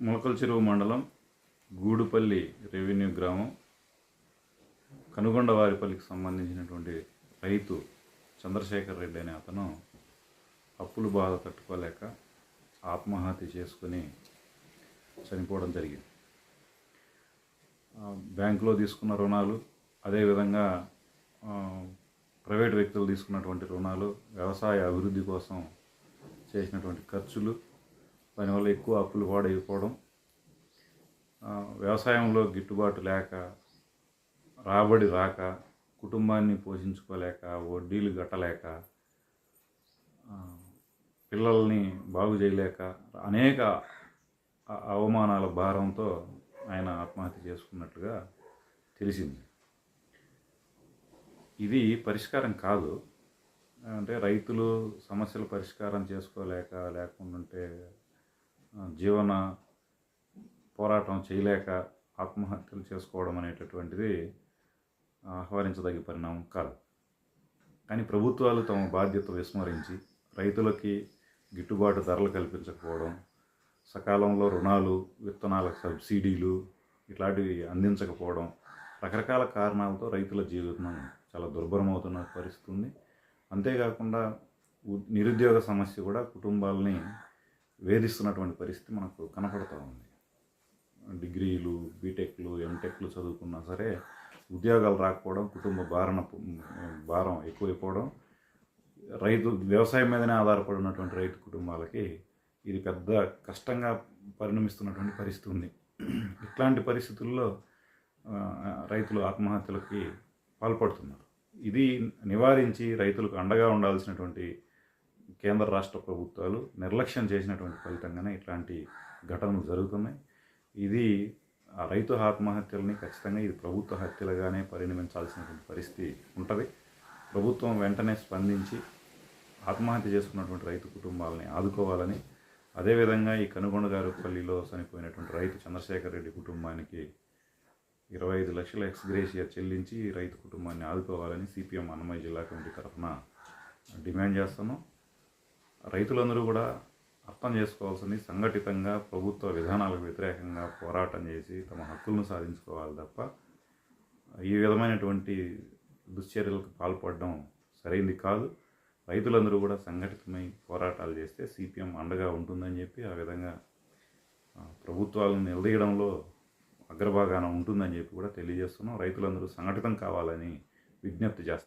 మొలకల చెరువు మండలం గూడుపల్లి రెవెన్యూ గ్రామం కనుగొండవారిపల్లికి సంబంధించినటువంటి రైతు చంద్రశేఖర్ రెడ్డి అనే అతను అప్పులు బాధ తట్టుకోలేక ఆత్మహత్య చేసుకుని చనిపోవడం జరిగింది. బ్యాంకులో తీసుకున్న రుణాలు, అదేవిధంగా ప్రైవేట్ వ్యక్తులు తీసుకున్నటువంటి రుణాలు, వ్యవసాయ అభివృద్ధి కోసం చేసినటువంటి ఖర్చులు, దానివల్ల ఎక్కువ అప్పులు పాడైపోవడం, వ్యవసాయంలో గిట్టుబాటు లేక, రాబడి రాక, కుటుంబాన్ని పోషించుకోలేక, వడ్డీలు కట్టలేక, పిల్లల్ని బాగు చేయలేక అనేక అవమానాల భారంతో ఆయన ఆత్మహత్య చేసుకున్నట్టుగా తెలిసింది. ఇది పరిష్కారం కాదు. అంటే రైతులు సమస్యలు పరిష్కారం చేసుకోలేక, లేకుంటే జీవన పోరాటం చేయలేక ఆత్మహత్యలు చేసుకోవడం అనేటటువంటిది ఆహ్వానించదగ్గ పరిణామం కాదు. కానీ ప్రభుత్వాలు తమ బాధ్యత విస్మరించి రైతులకి గిట్టుబాటు ధరలు కల్పించకపోవడం, సకాలంలో రుణాలు, విత్తనాల సబ్సిడీలు ఇట్లాంటివి అందించకపోవడం, రకరకాల కారణాలతో రైతుల జీవితం చాలా దుర్భరమవుతున్న పరిస్థితి ఉంది. అంతేకాకుండా నిరుద్యోగ సమస్య కూడా కుటుంబాలని వేధిస్తున్నటువంటి పరిస్థితి మనకు కనపడుతూ ఉంది. డిగ్రీలు, బీటెక్లు, ఎంటెక్లు చదువుకున్నా సరే ఉద్యోగాలు రాకపోవడం, కుటుంబ భారం ఎక్కువైపోవడం, వ్యవసాయం మీదనే ఆధారపడినటువంటి రైతు కుటుంబాలకి ఇది పెద్ద కష్టంగా పరిణమిస్తున్నటువంటి పరిస్థితి ఉంది. ఇట్లాంటి పరిస్థితుల్లో రైతులు ఆత్మహత్యలకి పాల్పడుతున్నారు. ఇది నివారించి రైతులకు అండగా ఉండాల్సినటువంటి కేంద్ర రాష్ట్ర ప్రభుత్వాలు నిర్లక్ష్యం చేసినటువంటి ఫలితంగానే ఇట్లాంటి ఘటనలు జరుగుతున్నాయి. ఇది రైతు ఆత్మహత్యలని ఖచ్చితంగా ఇది ప్రభుత్వ హత్యలుగానే పరిణమించాల్సినటువంటి పరిస్థితి ఉంటుంది. ప్రభుత్వం వెంటనే స్పందించి ఆత్మహత్య చేసుకున్నటువంటి రైతు కుటుంబాలని ఆదుకోవాలని, అదేవిధంగా ఈ కనుగొండవారిపల్లిలో చనిపోయినటువంటి రైతు చంద్రశేఖర్ రెడ్డి కుటుంబానికి 25 లక్షల ఎక్స్గ్రేషియా చెల్లించి రైతు కుటుంబాన్ని ఆదుకోవాలని సిపిఎం అన్నమయ్య జిల్లా కమిటీ తరఫున డిమాండ్ చేస్తున్నాం. రైతులందరూ కూడా అర్థం చేసుకోవాల్సింది, సంఘటితంగా ప్రభుత్వ విధానాలకు వ్యతిరేకంగా పోరాటం చేసి తమ హక్కులను సాధించుకోవాలి తప్ప ఈ విధమైనటువంటి దుశ్చర్యలకు పాల్పడడం సరైంది కాదు. రైతులందరూ కూడా సంఘటితమై పోరాటాలు చేస్తే సిపిఎం అండగా ఉంటుందని చెప్పి, ఆ విధంగా ప్రభుత్వాలను నిలదీయడంలో అగ్రభాగాన ఉంటుందని చెప్పి కూడా తెలియజేస్తున్నాం. రైతులందరూ సంఘటితం కావాలని విజ్ఞప్తి చేస్తాం.